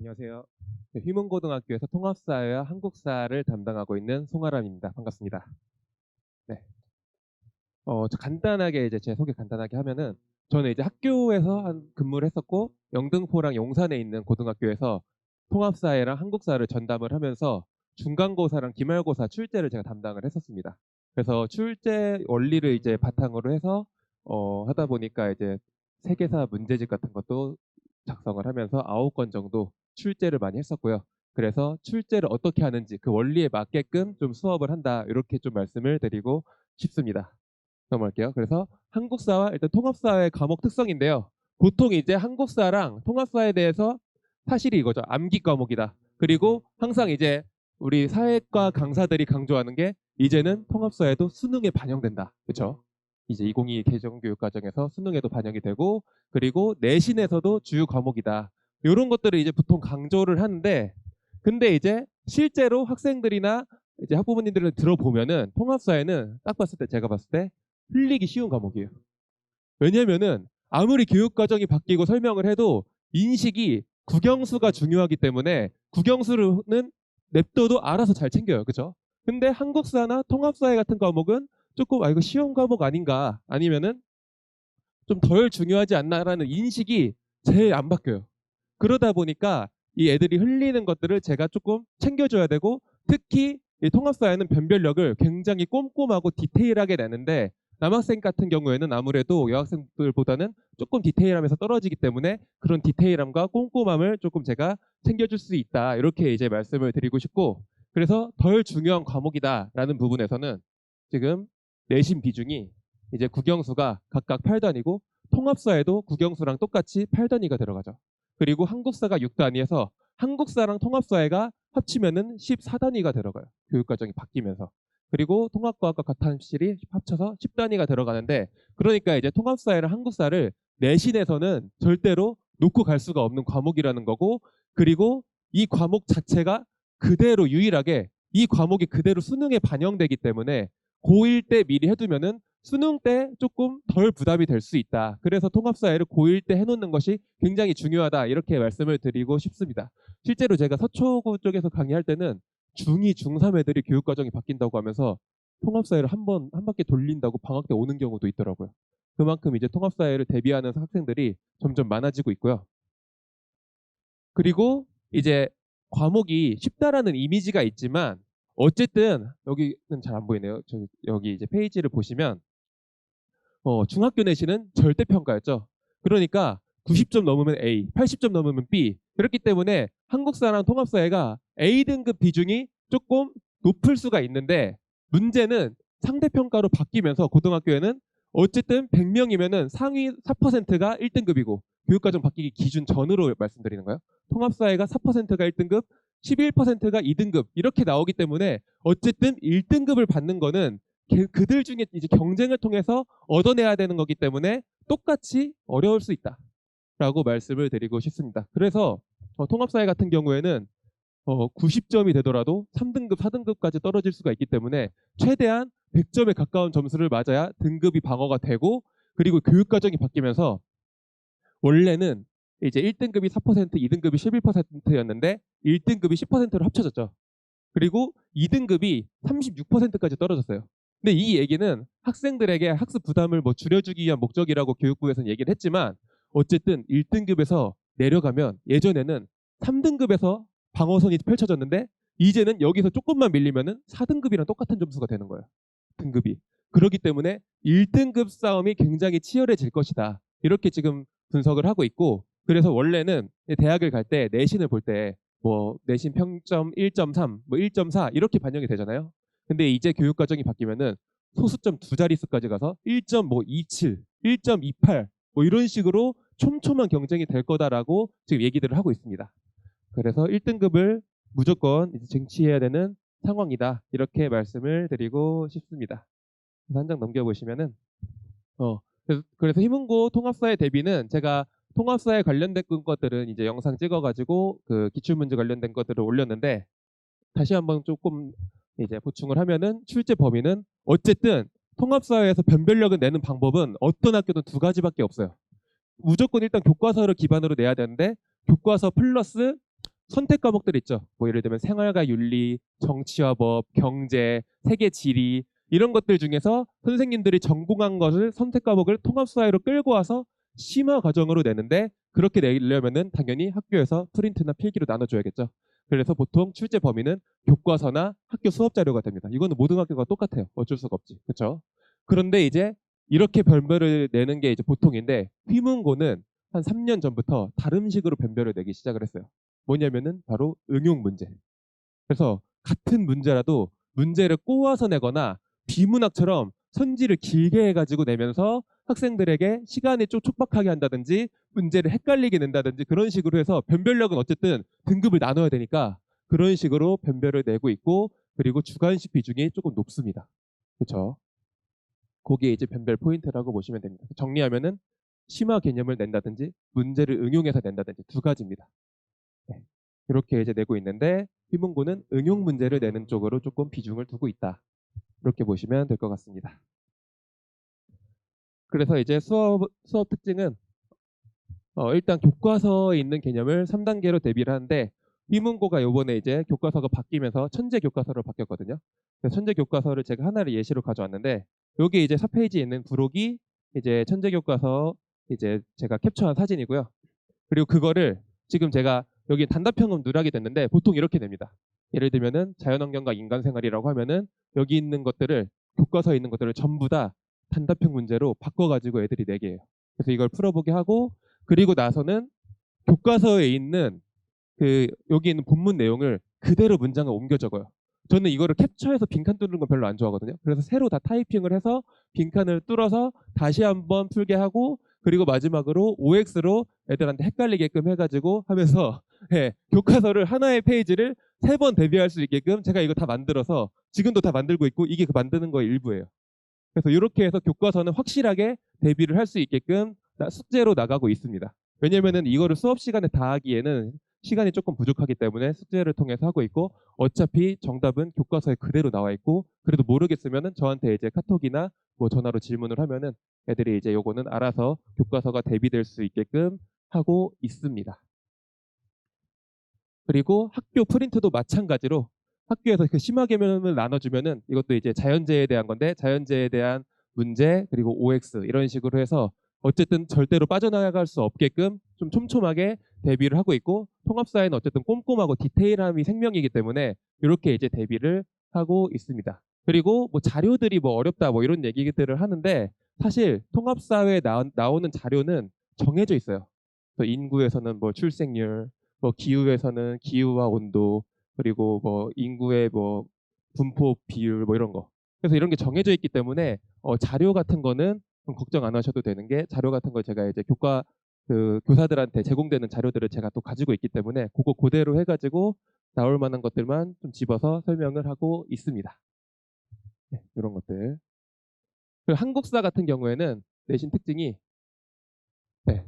안녕하세요. 네, 휘문고등학교에서 통합사회와 한국사를 담당하고 있는 송아람입니다. 반갑습니다. 네. 간단하게 이제 제 소개 간단하게 하면은 저는 이제 학교에서 근무를 했었고 영등포랑 용산에 있는 고등학교에서 통합사회랑 한국사를 전담을 하면서 중간고사랑 기말고사 출제를 제가 담당을 했었습니다. 그래서 출제 원리를 이제 바탕으로 해서 하다 보니까 이제 세계사 문제집 같은 것도 작성을 하면서 9건 정도 출제를 많이 했었고요. 그래서 출제를 어떻게 하는지 그 원리에 맞게끔 좀 수업을 한다 이렇게 좀 말씀을 드리고 싶습니다. 넘어갈게요. 그래서 한국사와 일단 통합사회 과목 특성인데요. 보통 이제 한국사랑 통합사에 대해서 사실이 이거죠. 암기 과목이다. 그리고 항상 이제 우리 사회과 강사들이 강조하는 게 이제는 통합사에도 수능에 반영된다. 그렇죠? 이제 2022 개정교육과정에서 수능에도 반영이 되고 그리고 내신에서도 주요 과목이다. 이런 것들을 이제 보통 강조를 하는데 근데 이제 실제로 학생들이나 이제 학부모님들을 들어보면은 통합사회는 딱 봤을 때 제가 봤을 때 흘리기 쉬운 과목이에요. 왜냐면은 아무리 교육 과정이 바뀌고 설명을 해도 인식이 국영수가 중요하기 때문에 국영수는 냅둬도 알아서 잘 챙겨요. 그죠? 근데 한국사나 통합사회 같은 과목은 조금 이거 쉬운 과목 아닌가 아니면은 좀 덜 중요하지 않나라는 인식이 제일 안 바뀌어요. 그러다 보니까 이 애들이 흘리는 것들을 제가 조금 챙겨줘야 되고 특히 이 통합사회는 변별력을 굉장히 꼼꼼하고 디테일하게 내는데 남학생 같은 경우에는 아무래도 여학생들보다는 조금 디테일함에서 떨어지기 때문에 그런 디테일함과 꼼꼼함을 조금 제가 챙겨줄 수 있다 이렇게 이제 말씀을 드리고 싶고 그래서 덜 중요한 과목이다라는 부분에서는 지금 내신 비중이 이제 국영수가 각각 8단위고 통합사에도 국영수랑 똑같이 8단위가 들어가죠. 그리고 한국사가 6단위에서 한국사랑 통합사회가 합치면은 14단위가 들어가요. 교육과정이 바뀌면서. 그리고 통합과학과 가탐실이 합쳐서 10단위가 들어가는데 그러니까 이제 통합사회랑 한국사를 내신에서는 절대로 놓고 갈 수가 없는 과목이라는 거고 그리고 이 과목 자체가 그대로 유일하게 이 과목이 그대로 수능에 반영되기 때문에 고1 때 미리 해두면은 수능 때 조금 덜 부담이 될 수 있다. 그래서 통합사회를 고1 때 해놓는 것이 굉장히 중요하다. 이렇게 말씀을 드리고 싶습니다. 실제로 제가 서초고 쪽에서 강의할 때는 중2, 중3 애들이 교육과정이 바뀐다고 하면서 통합사회를 한 바퀴 돌린다고 방학 때 오는 경우도 있더라고요. 그만큼 이제 통합사회를 대비하는 학생들이 점점 많아지고 있고요. 그리고 이제 과목이 쉽다라는 이미지가 있지만 어쨌든 여기는 잘 안 보이네요. 여기 이제 페이지를 보시면 중학교 내신은 절대평가였죠. 그러니까 90점 넘으면 A, 80점 넘으면 B. 그렇기 때문에 한국사랑 통합사회가 A등급 비중이 조금 높을 수가 있는데 문제는 상대평가로 바뀌면서 고등학교에는 어쨌든 100명이면은 상위 4%가 1등급이고 교육과정 바뀌기 기준 전으로 말씀드리는 거예요. 통합사회가 4%가 1등급, 11%가 2등급 이렇게 나오기 때문에 어쨌든 1등급을 받는 거는 그들 중에 이제 경쟁을 통해서 얻어내야 되는 거기 때문에 똑같이 어려울 수 있다라고 말씀을 드리고 싶습니다. 그래서 통합사회 같은 경우에는 90점이 되더라도 3등급, 4등급까지 떨어질 수가 있기 때문에 최대한 100점에 가까운 점수를 맞아야 등급이 방어가 되고 그리고 교육과정이 바뀌면서 원래는 이제 1등급이 4%, 2등급이 11%였는데 1등급이 10%로 합쳐졌죠. 그리고 2등급이 36%까지 떨어졌어요. 근데 이 얘기는 학생들에게 학습 부담을 뭐 줄여주기 위한 목적이라고 교육부에서는 얘기를 했지만 어쨌든 1등급에서 내려가면 예전에는 3등급에서 방어선이 펼쳐졌는데 이제는 여기서 조금만 밀리면은 4등급이랑 똑같은 점수가 되는 거예요. 등급이. 그렇기 때문에 1등급 싸움이 굉장히 치열해질 것이다. 이렇게 지금 분석을 하고 있고 그래서 원래는 대학을 갈 때 내신을 볼 때 뭐 내신 평점 1.3, 뭐 1.4 이렇게 반영이 되잖아요. 근데 이제 교육 과정이 바뀌면은 소수점 두 자릿수까지 가서 1.27, 1.28 뭐 이런 식으로 촘촘한 경쟁이 될 거다라고 지금 얘기들을 하고 있습니다. 그래서 1등급을 무조건 이제 쟁취해야 되는 상황이다. 이렇게 말씀을 드리고 싶습니다. 한 장 넘겨보시면은 그래서 희문고 통합사회 대비는 제가 통합사회 관련된 것들은 이제 영상 찍어가지고 그 기출문제 관련된 것들을 올렸는데 다시 한번 조금 이제 보충을 하면은 출제 범위는 어쨌든 통합사회에서 변별력을 내는 방법은 어떤 학교든 두 가지밖에 없어요. 무조건 일단 교과서를 기반으로 내야 되는데 교과서 플러스 선택 과목들 있죠. 뭐 예를 들면 생활과 윤리, 정치와 법, 경제, 세계 지리 이런 것들 중에서 선생님들이 전공한 것을 선택 과목을 통합 수화로 끌고 와서 심화 과정으로 내는데 그렇게 내려면은 당연히 학교에서 프린트나 필기로 나눠줘야겠죠. 그래서 보통 출제 범위는 교과서나 학교 수업 자료가 됩니다. 이거는 모든 학교가 똑같아요. 어쩔 수가 없지. 그렇죠? 그런데 이제 이렇게 변별을 내는 게 이제 보통인데 휘문고는 한 3년 전부터 다른 식으로 변별을 내기 시작을 했어요. 뭐냐면은 바로 응용 문제. 그래서 같은 문제라도 문제를 꼬아서 내거나 비문학처럼 선지를 길게 해가지고 내면서 학생들에게 시간이 좀 촉박하게 한다든지 문제를 헷갈리게 낸다든지 그런 식으로 해서 변별력은 어쨌든 등급을 나눠야 되니까 그런 식으로 변별을 내고 있고 그리고 주관식 비중이 조금 높습니다. 그렇죠? 그게 이제 변별 포인트라고 보시면 됩니다. 정리하면은 심화 개념을 낸다든지 문제를 응용해서 낸다든지 두 가지입니다. 네. 이렇게 이제 내고 있는데 휘문고는 응용 문제를 내는 쪽으로 조금 비중을 두고 있다. 이렇게 보시면 될 것 같습니다. 그래서 이제 수업 특징은 일단 교과서에 있는 개념을 3단계로 대비를 하는데 휘문고가 요번에 이제 교과서가 바뀌면서 천재 교과서로 바뀌었거든요. 그래서 천재 교과서를 제가 하나를 예시로 가져왔는데 여기 이제 4페이지에 있는 부록이 이제 천재 교과서 이제 제가 캡처한 사진이고요. 그리고 그거를 지금 제가 여기 단답형은 누락이 됐는데 보통 이렇게 됩니다. 예를 들면은 자연환경과 인간생활이라고 하면은 여기 있는 것들을 교과서에 있는 것들을 전부 다 단답형 문제로 바꿔가지고 애들이 내게 해요. 그래서 이걸 풀어보게 하고 그리고 나서는 교과서에 있는 그 여기 있는 본문 내용을 그대로 문장을 옮겨 적어요. 저는 이거를 캡처해서 빈칸 뚫는 건 별로 안 좋아하거든요. 그래서 새로 다 타이핑을 해서 빈칸을 뚫어서 다시 한번 풀게 하고 그리고 마지막으로 OX로 애들한테 헷갈리게끔 해가지고 하면서 예, 교과서를 하나의 페이지를 3번 대비할 수 있게끔 제가 이거 다 만들어서 지금도 다 만들고 있고 이게 그 만드는 거의 일부예요. 그래서 이렇게 해서 교과서는 확실하게 대비를 할 수 있게끔 숙제로 나가고 있습니다. 왜냐면은 이거를 수업 시간에 다 하기에는 시간이 조금 부족하기 때문에 숙제를 통해서 하고 있고 어차피 정답은 교과서에 그대로 나와 있고 그래도 모르겠으면은 저한테 이제 카톡이나 뭐 전화로 질문을 하면은 애들이 이제 요거는 알아서 교과서가 대비될 수 있게끔 하고 있습니다. 그리고 학교 프린트도 마찬가지로 학교에서 그 심화 개념을 나눠주면은 이것도 이제 자연재해에 대한 건데 자연재해에 대한 문제 그리고 OX 이런 식으로 해서 어쨌든 절대로 빠져나갈 수 없게끔 좀 촘촘하게 대비를 하고 있고 통합사회는 어쨌든 꼼꼼하고 디테일함이 생명이기 때문에 이렇게 이제 대비를 하고 있습니다. 그리고 뭐 자료들이 뭐 어렵다 뭐 이런 얘기들을 하는데 사실 통합사회에 나오는 자료는 정해져 있어요. 인구에서는 뭐 출생률, 뭐 기후에서는 기후와 온도, 그리고 뭐 인구의 뭐 분포 비율 뭐 이런 거. 그래서 이런 게 정해져 있기 때문에 자료 같은 거는 좀 걱정 안 하셔도 되는 게 자료 같은 거 제가 이제 그 교사들한테 제공되는 자료들을 제가 또 가지고 있기 때문에 그거 그대로 해가지고 나올 만한 것들만 좀 집어서 설명을 하고 있습니다. 네, 이런 것들. 그리고 한국사 같은 경우에는 내신 특징이 네,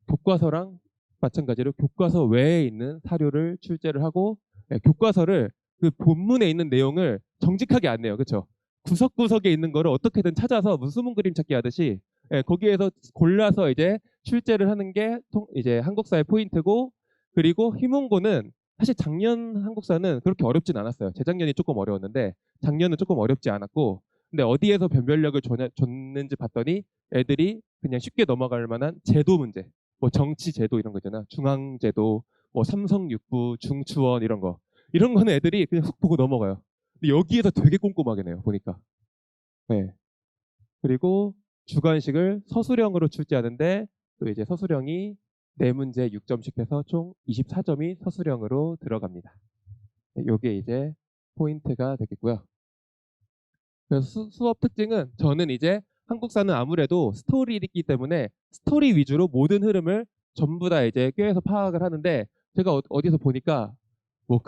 교과서랑 마찬가지로 교과서 외에 있는 사료를 출제를 하고 교과서를 그 본문에 있는 내용을 정직하게 안 내요. 그렇죠? 구석구석에 있는 거를 어떻게든 찾아서 무슨 숨은 그림 찾기 하듯이 거기에서 골라서 이제 출제를 하는 게 이제 한국사의 포인트고 그리고 희문고는 사실 작년 한국사는 그렇게 어렵진 않았어요. 재작년이 조금 어려웠는데 작년은 조금 어렵지 않았고 근데 어디에서 변별력을 줬는지 봤더니 애들이 그냥 쉽게 넘어갈 만한 제도 문제 뭐 정치 제도 이런 거 있잖아. 중앙 제도, 뭐 삼성육부, 중추원 이런 거. 이런 거는 애들이 그냥 훅 보고 넘어가요. 근데 여기에서 되게 꼼꼼하게 내요. 보니까. 네. 그리고 주관식을 서술형으로 출제하는데 또 이제 서술형이 4문제 6점씩 해서 총 24점이 서술형으로 들어갑니다. 이게 이제 포인트가 되겠고요. 그래서 수업 특징은 저는 이제 한국사는 아무래도 스토리이기 때문에 스토리 위주로 모든 흐름을 전부 다 이제 꿰서 파악을 하는데 제가 어디서 보니까 뭐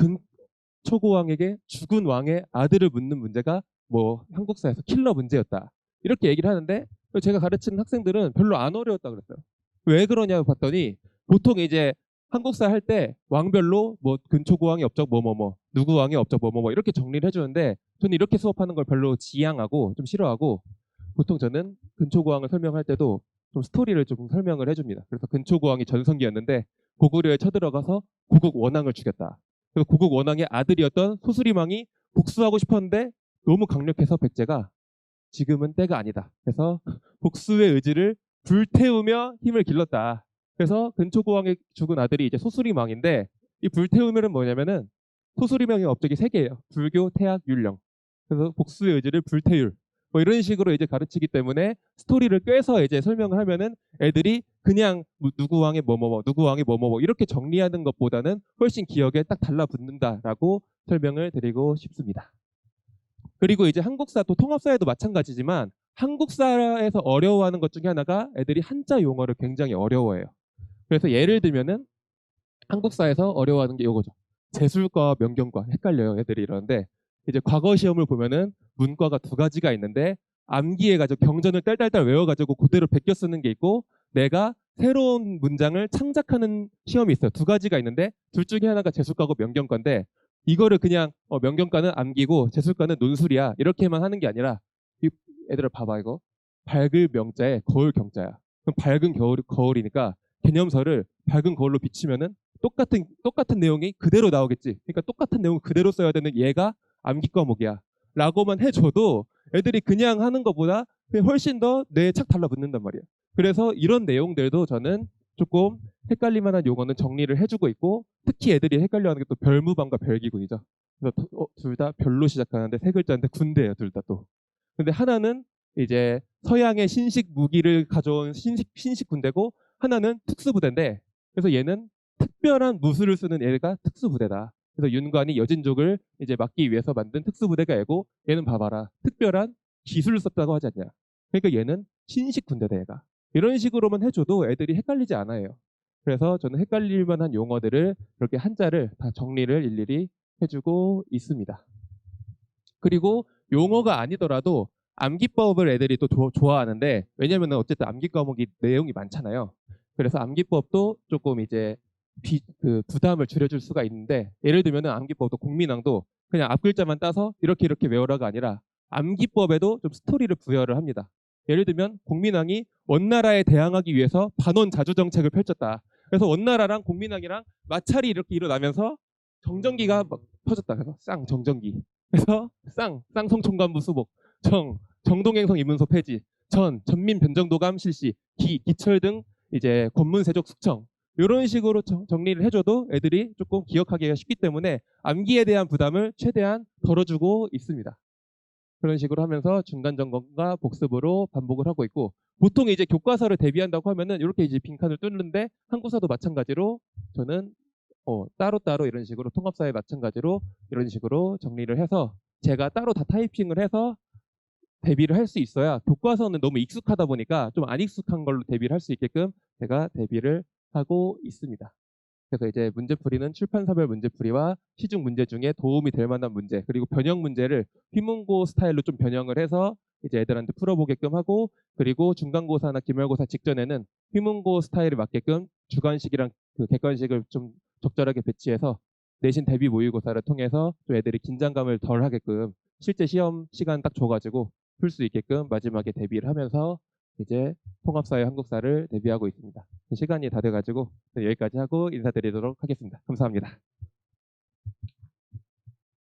근초고왕에게 죽은 왕의 아들을 묻는 문제가 뭐 한국사에서 킬러 문제였다. 이렇게 얘기를 하는데 제가 가르치는 학생들은 별로 안 어려웠다 그랬어요. 왜 그러냐고 봤더니 보통 이제 한국사 할 때 왕별로 뭐 근초고왕의 업적 뭐뭐뭐 누구 왕의 업적 뭐뭐뭐 이렇게 정리를 해주는데 저는 이렇게 수업하는 걸 별로 지향하고 좀 싫어하고 보통 저는 근초고왕을 설명할 때도 좀 스토리를 좀 설명을 해줍니다. 그래서 근초고왕이 전성기였는데 고구려에 쳐들어가서 고국 원왕을 죽였다. 그래서 고국 원왕의 아들이었던 소수리망이 복수하고 싶었는데 너무 강력해서 백제가 지금은 때가 아니다. 그래서 복수의 의지를 불태우며 힘을 길렀다. 그래서 근초고왕의 죽은 아들이 이제 소수리망인데 이 불태우면은 뭐냐면은 소수리망의 업적이 세 개예요. 불교, 태학, 율령. 그래서 복수의 의지를 불태울. 뭐 이런 식으로 이제 가르치기 때문에 스토리를 꿰서 이제 설명을 하면은 애들이 그냥 누구 왕의 뭐뭐뭐, 누구 왕의 뭐뭐뭐 이렇게 정리하는 것보다는 훨씬 기억에 딱 달라붙는다라고 설명을 드리고 싶습니다. 그리고 이제 한국사 또 통합사에도 마찬가지지만 한국사에서 어려워하는 것 중에 하나가 애들이 한자 용어를 굉장히 어려워해요. 그래서 예를 들면은 한국사에서 어려워하는 게 이거죠. 재술과 명경과 헷갈려요. 애들이 이러는데 이제 과거 시험을 보면은 문과가 두 가지가 있는데 암기해가지고 경전을 딸딸딸 외워가지고 그대로 베껴 쓰는 게 있고 내가 새로운 문장을 창작하는 시험이 있어요. 두 가지가 있는데 둘 중에 하나가 재술과고 명경과인데 이거를 그냥 명경과는 암기고 재술과는 논술이야 이렇게만 하는 게 아니라 애들아 봐봐 이거 밝을 명자에 거울 경자야. 그럼 밝은 거울이니까 개념서를 밝은 거울로 비치면은 똑같은 내용이 그대로 나오겠지. 그러니까 똑같은 내용을 그대로 써야 되는 얘가 암기 과목이야. 라고만 해줘도 애들이 그냥 하는 것보다 훨씬 더 뇌에 착 달라붙는단 말이야. 그래서 이런 내용들도 저는 조금 헷갈릴 만한 용어는 정리를 해주고 있고 특히 애들이 헷갈려하는 게 또 별무방과 별기군이죠. 그래서 둘 다 별로 시작하는데 세 글자인데 군대예요, 둘 다 또. 근데 하나는 이제 서양의 신식 무기를 가져온 신식 군대고 하나는 특수부대인데 그래서 얘는 특별한 무술을 쓰는 애가 특수부대다. 그래서 윤관이 여진족을 이제 막기 위해서 만든 특수부대가 애고 얘는 봐봐라. 특별한 기술을 썼다고 하지 않냐. 그러니까 얘는 신식 군대다 얘가. 이런 식으로만 해줘도 애들이 헷갈리지 않아요. 그래서 저는 헷갈릴 만한 용어들을 이렇게 한자를 다 정리를 일일이 해주고 있습니다. 그리고 용어가 아니더라도 암기법을 애들이 또 좋아하는데 왜냐면 어쨌든 암기 과목이 내용이 많잖아요. 그래서 암기법도 조금 이제 부담을 줄여줄 수가 있는데 예를 들면 암기법도 공민왕도 그냥 앞글자만 따서 이렇게 외우라가 아니라 암기법에도 좀 스토리를 부여를 합니다. 예를 들면 공민왕이 원나라에 대항하기 위해서 반원 자주 정책을 펼쳤다. 그래서 원나라랑 공민왕이랑 마찰이 이렇게 일어나면서 정전기가 막 터졌다. 그래서 정전기. 그래서 쌍성총관부 수복, 정동행성 이문소 폐지, 전민 변정도감 실시, 기철 등 이제 권문세족 숙청 이런 식으로 정리를 해줘도 애들이 조금 기억하기가 쉽기 때문에 암기에 대한 부담을 최대한 덜어주고 있습니다. 그런 식으로 하면서 중간 점검과 복습으로 반복을 하고 있고 보통 이제 교과서를 대비한다고 하면은 이렇게 이제 빈칸을 뚫는데 한국사도 마찬가지로 저는 따로따로 이런 식으로 통합사에 마찬가지로 이런 식으로 정리를 해서 제가 따로 다 타이핑을 해서 대비를 할 수 있어야 교과서는 너무 익숙하다 보니까 좀 안 익숙한 걸로 대비를 할 수 있게끔 제가 대비를 하고 있습니다. 그래서 이제 문제풀이는 출판사별 문제풀이와 시중 문제 중에 도움이 될 만한 문제 그리고 변형 문제를 휘문고 스타일로 좀 변형을 해서 이제 애들한테 풀어보게끔 하고 그리고 중간고사나 기말고사 직전에는 휘문고 스타일에 맞게끔 주관식이랑 그 객관식을 좀 적절하게 배치해서 내신 대비 모의고사를 통해서 좀 애들이 긴장감을 덜 하게끔 실제 시험 시간 딱 줘가지고 풀 수 있게끔 마지막에 대비를 하면서 이제 통합사회 한국사를 대비하고 있습니다. 시간이 다 돼가지고 여기까지 하고 인사드리도록 하겠습니다. 감사합니다.